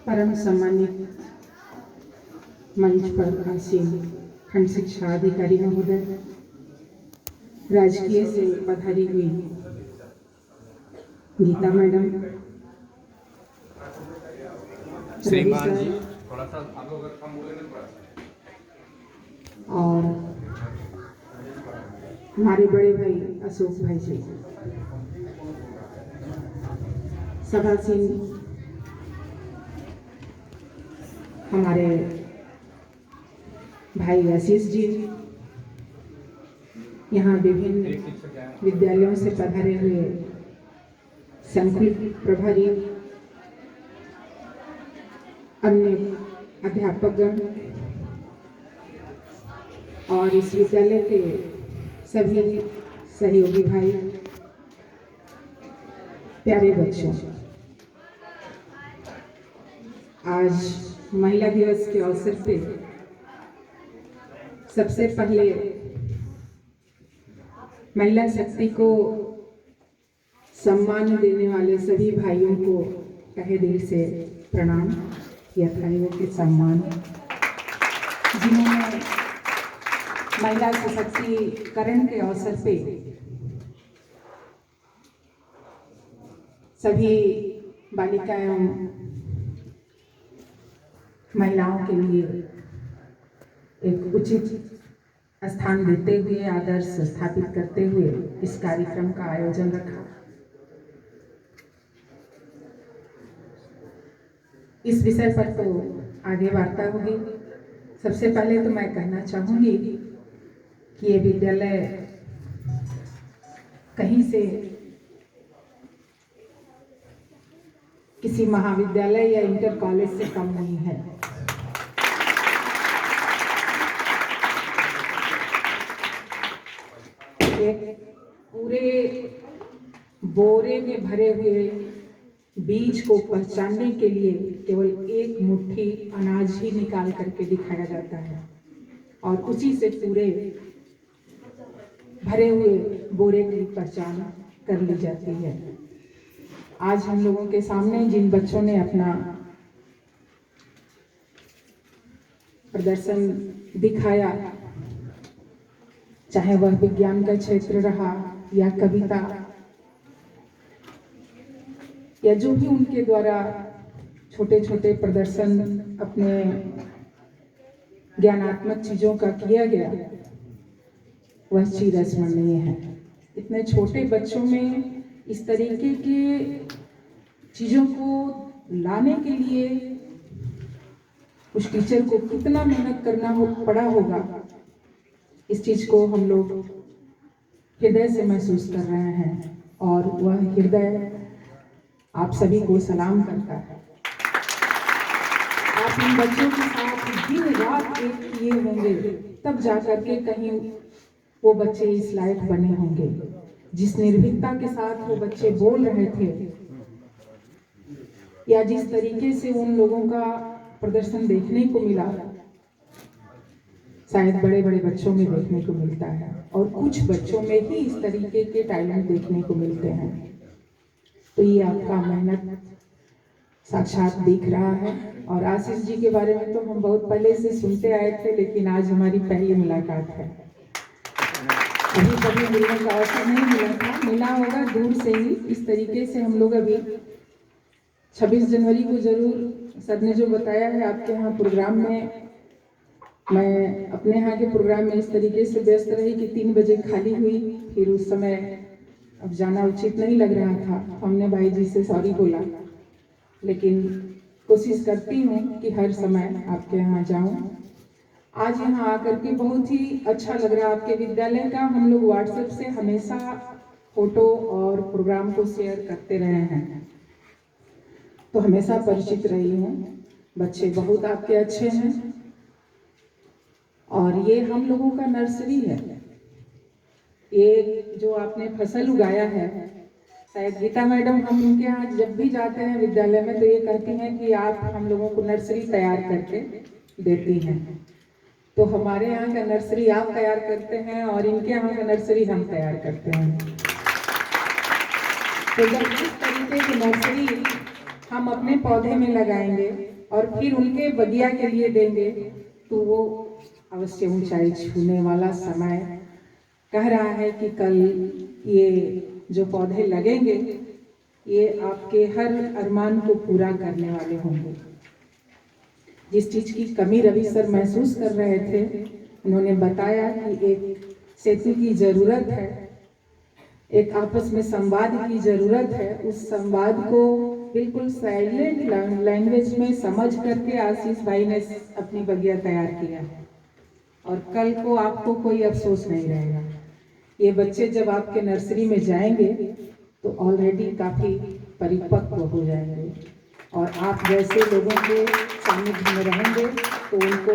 परम सम्मानित मंच पर आसीन खंड शिक्षा अधिकारी महोदय, राजकीय से पधारी हुई गीता मैडम, श्रीमान जी थोड़ा सा आप लोग अगर कम बोलेंगे और हमारे बड़े भाई अशोक भाई जी, सभासीन हमारे भाई आशीष जी, यहाँ विभिन्न विद्यालयों से पधारे हुए संकुल प्रभारी, अन्य अध्यापकगण और इस विद्यालय के सभी सहयोगी भाई, प्यारे बच्चों, आज महिला दिवस के अवसर पे सबसे पहले महिला शक्ति को सम्मान देने वाले सभी भाइयों को तहे दिल से प्रणाम। यथायों के सम्मान जिन्होंने महिला सशक्तिकरण के अवसर पे सभी बालिका एवं महिलाओं के लिए एक उचित स्थान देते हुए, आदर्श स्थापित करते हुए इस कार्यक्रम का आयोजन रखा। इस विषय पर तो आगे वार्ता होगी। सबसे पहले तो मैं कहना चाहूंगी कि ये विद्यालय कहीं से किसी महाविद्यालय या इंटर कॉलेज से कम नहीं है। एक पूरे बोरे में भरे हुए बीज को पहचानने के लिए केवल एक मुट्ठी अनाज ही निकाल करके दिखाया जाता है और उसी से पूरे भरे हुए बोरे की पहचान कर ली जाती है। आज हम लोगों के सामने जिन बच्चों ने अपना प्रदर्शन दिखाया, चाहे वह विज्ञान का क्षेत्र रहा या कविता या जो भी उनके द्वारा छोटे छोटे प्रदर्शन अपने ज्ञानात्मक चीजों का किया गया, वह चिरस्मरणीय है। इतने छोटे बच्चों में इस तरीके के चीजों को लाने के लिए उस टीचर को कितना मेहनत करना पड़ा होगा, इस चीज को हम लोग हृदय से महसूस कर रहे हैं और वह हृदय आप सभी को सलाम करता है। आप इन बच्चों के साथ दिन रात एक किए होंगे, तब जाकर के कहीं वो बच्चे इस लायक बने होंगे। जिस निर्भीकता के साथ वो बच्चे बोल रहे थे या जिस तरीके से उन लोगों का प्रदर्शन देखने को मिला, शायद बड़े बड़े बच्चों में देखने को मिलता है और कुछ बच्चों में ही इस तरीके के टैलेंट देखने को मिलते हैं। तो ये आपका मेहनत साक्षात दिख रहा है। और आशीष जी के बारे में तो हम बहुत पहले से सुनते आए थे, लेकिन आज हमारी पहली मुलाकात है। अभी कभी मिलने का अवसर नहीं मिला था, मिला होगा दूर से ही। इस तरीके से हम लोग अभी 26 जनवरी को जरूर सर ने जो बताया है आपके यहाँ प्रोग्राम में, मैं अपने यहाँ के प्रोग्राम में इस तरीके से व्यस्त रही कि 3 बजे खाली हुई। फिर उस समय अब जाना उचित नहीं लग रहा था, हमने भाई जी से सॉरी बोला, लेकिन कोशिश करती हूँ कि हर समय आपके यहाँ जाऊँ। आज यहाँ आकर के बहुत ही अच्छा लग रहा है। आपके विद्यालय का हम लोग व्हाट्सएप से हमेशा फोटो और प्रोग्राम को शेयर करते रहे हैं, तो हमेशा परिचित रही हूँ। बच्चे बहुत आपके अच्छे हैं और ये हम लोगों का नर्सरी है। ये जो आपने फसल उगाया है, शायद गीता मैडम हम उनके यहाँ जब भी जाते हैं विद्यालय में तो ये कहती हैं कि आप हम लोगों को नर्सरी तैयार करके देती हैं। तो हमारे यहाँ का नर्सरी आप तैयार करते हैं और इनके यहाँ का नर्सरी हम तैयार करते हैं। तो जब इस तरीके की नर्सरी हम अपने पौधे में लगाएंगे और फिर उनके बगिया के लिए देंगे, तो वो अवश्य ऊंचाई छूने वाला समय कह रहा है कि कल ये जो पौधे लगेंगे ये आपके हर अरमान को पूरा करने वाले होंगे। जिस चीज की कमी रवि सर महसूस कर रहे थे, उन्होंने बताया कि एक सेतु की जरूरत है, एक आपस में संवाद की जरूरत है। उस संवाद को बिल्कुल साइलेंट लैंग्वेज में समझ करके आशीष भाई ने अपनी बगिया तैयार किया है, और कल को आपको कोई अफसोस नहीं रहेगा। ये बच्चे जब आपके नर्सरी में जाएंगे तो ऑलरेडी काफी परिपक्व हो जाएंगे, और आप जैसे लोगों के सानिध्य में रहेंगे तो उनको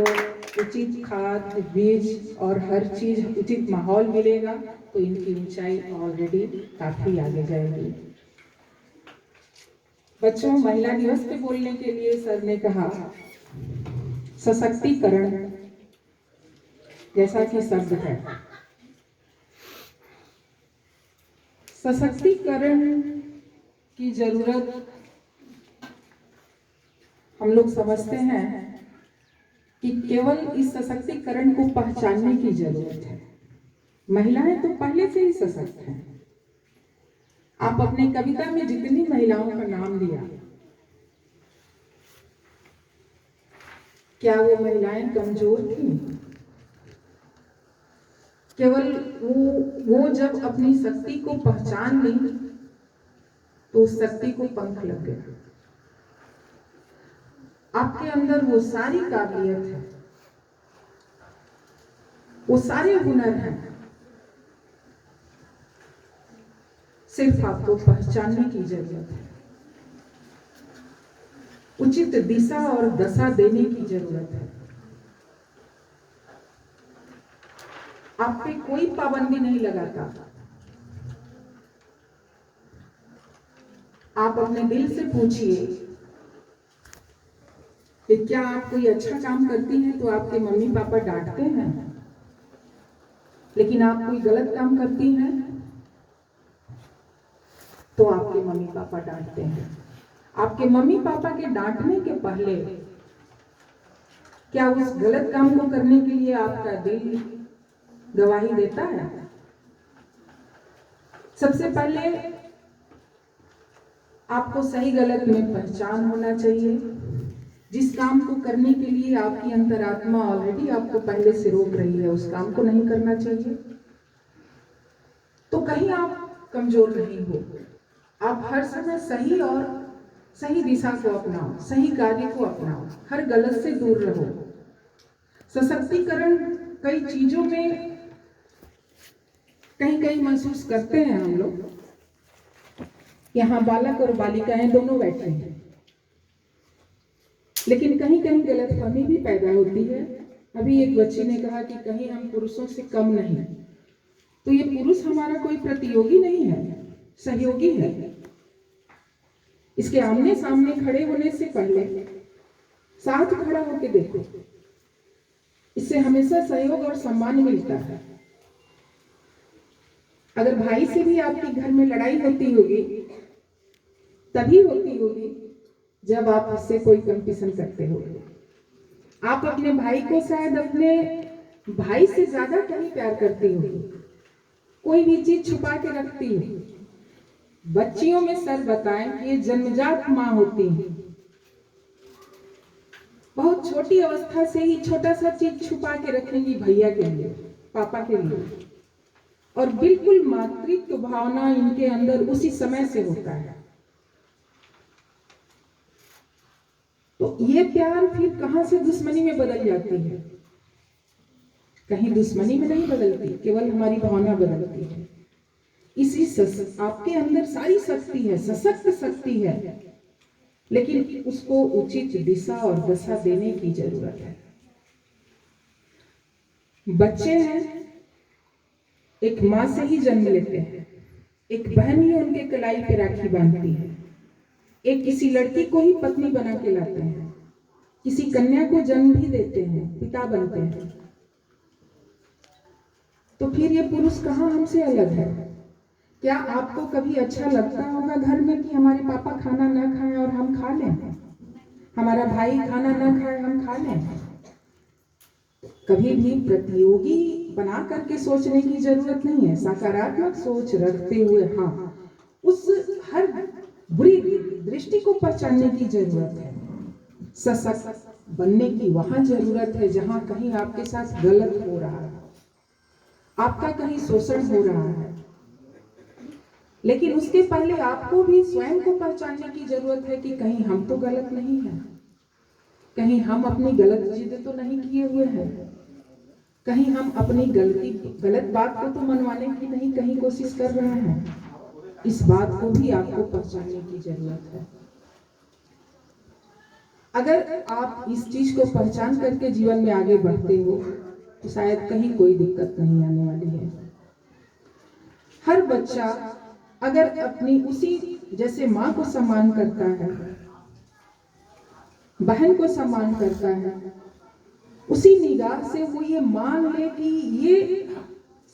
उचित खाद, बीज और हर चीज उचित माहौल मिलेगा, तो इनकी ऊंचाई ऑलरेडी काफी आगे जाएगी। बच्चों, महिला दिवस पे बोलने के लिए सर ने कहा सशक्तिकरण जैसा कि शब्द है। सशक्तिकरण की जरूरत हम लोग समझते हैं कि केवल इस सशक्तिकरण को पहचानने की जरूरत है। महिलाएं तो पहले से ही सशक्त हैं। आप अपने कविता में जितनी महिलाओं का नाम लिया, क्या वो महिलाएं कमजोर थी? केवल वो जब अपनी शक्ति को पहचान ली तो उस शक्ति को पंख लग गया। आपके अंदर वो सारी काबिलियत है, वो सारे हुनर हैं, सिर्फ आपको पहचानने की जरूरत है, उचित दिशा और दशा देने की जरूरत है। आप पे कोई पाबंदी नहीं लगाता। आप अपने दिल से पूछिए कि क्या आप कोई अच्छा काम करती हैं तो आपके मम्मी पापा डांटते हैं, लेकिन आप कोई गलत काम करती हैं तो आपके मम्मी पापा डांटते हैं। आपके मम्मी पापा के डांटने के पहले क्या उस गलत काम को करने के लिए आपका दिल गवाही देता है? सबसे पहले आपको सही गलत में पहचान होना चाहिए। जिस काम को करने के लिए आपकी अंतरात्मा ऑलरेडी आपको पहले से रोक रही है, उस काम को नहीं करना चाहिए। तो कहीं आप कमजोर नहीं हो। आप हर समय सही और सही दिशा को अपनाओ, सही कार्य को अपनाओ, हर गलत से दूर रहो। सशक्तिकरण कई चीजों में कहीं कहीं महसूस करते हैं हम लोग। यहाँ बालक और बालिकाएं दोनों बैठे हैं, लेकिन कहीं कहीं गलतफहमी भी पैदा होती है। अभी एक बच्ची ने कहा कि कहीं हम पुरुषों से कम नहीं, तो ये पुरुष हमारा कोई प्रतियोगी नहीं है, सहयोगी है। इसके आमने सामने खड़े होने से पहले साथ खड़ा होकर देखो, इससे हमेशा सहयोग और सम्मान मिलता है। अगर भाई से भी आपके घर में लड़ाई होती होगी, तभी होती होगी जब आप इससे कोई कंपटीशन करते हो। आप अपने भाई को शायद अपने भाई से ज्यादा कहीं प्यार करती हो, कोई भी चीज छुपा के रखती हो। बच्चियों में सर बताएं कि ये जन्मजात माँ होती है, बहुत छोटी अवस्था से ही छोटा सा चीज छुपा के रखेंगी भैया के लिए, पापा के लिए, और बिल्कुल मातृत्व भावना इनके अंदर उसी समय से होता है। तो ये प्यार फिर कहां से दुश्मनी में बदल जाती है? कहीं दुश्मनी में नहीं बदलती, केवल हमारी भावना बदलती है। इसी आपके अंदर सारी शक्ति है, सशक्त शक्ति है, लेकिन उसको उचित दिशा और दशा देने की जरूरत है। बच्चे हैं, एक माँ से ही जन्म लेते हैं, एक बहन ही उनके कलाई पे राखी बांधती है, एक किसी लड़की को ही पत्नी बना के लाते हैं, किसी कन्या को जन्म भी देते हैं, पिता बनते हैं। तो फिर ये पुरुष कहाँ हमसे अलग है? क्या आपको कभी अच्छा लगता होगा घर में कि हमारे पापा खाना ना खाएं और हम खा लें? हमारा भाई खाना ना खाए हम खा लें। कभी भी प्रतियोगी बना करके सोचने की जरूरत नहीं है। सकारात्मक सोच रखते हुए हाँ उस हर बुरी दृष्टि को पहचानने की जरूरत है। सशक्त बनने की वहां जरूरत है जहां कहीं आपके साथ गलत हो रहा है, आपका कहीं शोषण हो रहा है। लेकिन उसके पहले आपको भी स्वयं को पहचानने की जरूरत है कि कहीं हम तो गलत नहीं हैं, कहीं हम अपनी गलत जिद तो नहीं किए हुए हैं, कहीं हम अपनी गलत बात को तो मनवाने की नहीं कहीं कोशिश कर रहे हैं। इस बात को भी आपको पहचानने की जरूरत है। अगर आप इस चीज को पहचान करके जीवन में आगे बढ़ते हो तो शायद कहीं कोई दिक्कत नहीं आने वाली है। हर बच्चा अगर अपनी उसी जैसे माँ को सम्मान करता है, बहन को सम्मान करता है, उसी निगाह से वो ये मान ले कि ये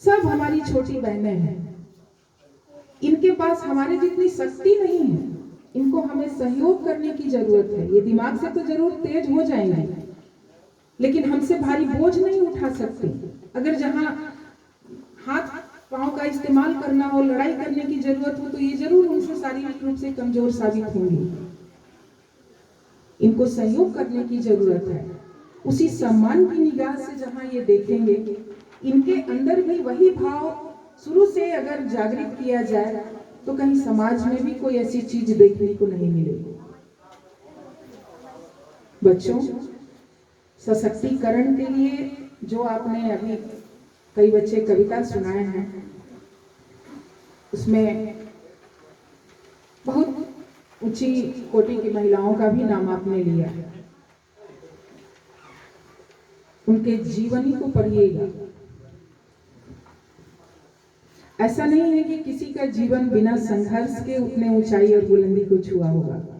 सब हमारी छोटी बहनें हैं, इनके पास हमारे जितनी शक्ति नहीं है, इनको हमें सहयोग करने की जरूरत है। ये दिमाग से तो जरूर तेज हो जाएंगे लेकिन हमसे भारी बोझ नहीं उठा सकते। अगर जहां हाथ पांव का इस्तेमाल करना हो, लड़ाई करने की जरूरत हो तो ये जरूर उनसे शारीरिक रूप से कमजोर साबित होंगी। इनको सहयोग करने की जरूरत है। उसी सम्मान की निगाह से जहां ये देखेंगे, इनके अंदर भी वही भाव शुरू से अगर जागृत किया जाए तो कहीं समाज में भी कोई ऐसी चीज देखने को नहीं मिलेगी। बच्चों, सशक्तिकरण के लिए जो आपने अभी कई बच्चे कविता सुनाए हैं, उसमें बहुत ऊंची कोटि की महिलाओं का भी नाम आपने लिया है। उनके जीवनी को पढ़िएगा। ऐसा नहीं है कि किसी का जीवन बिना संघर्ष के उतने ऊंचाई और बुलंदी को छुआ होगा।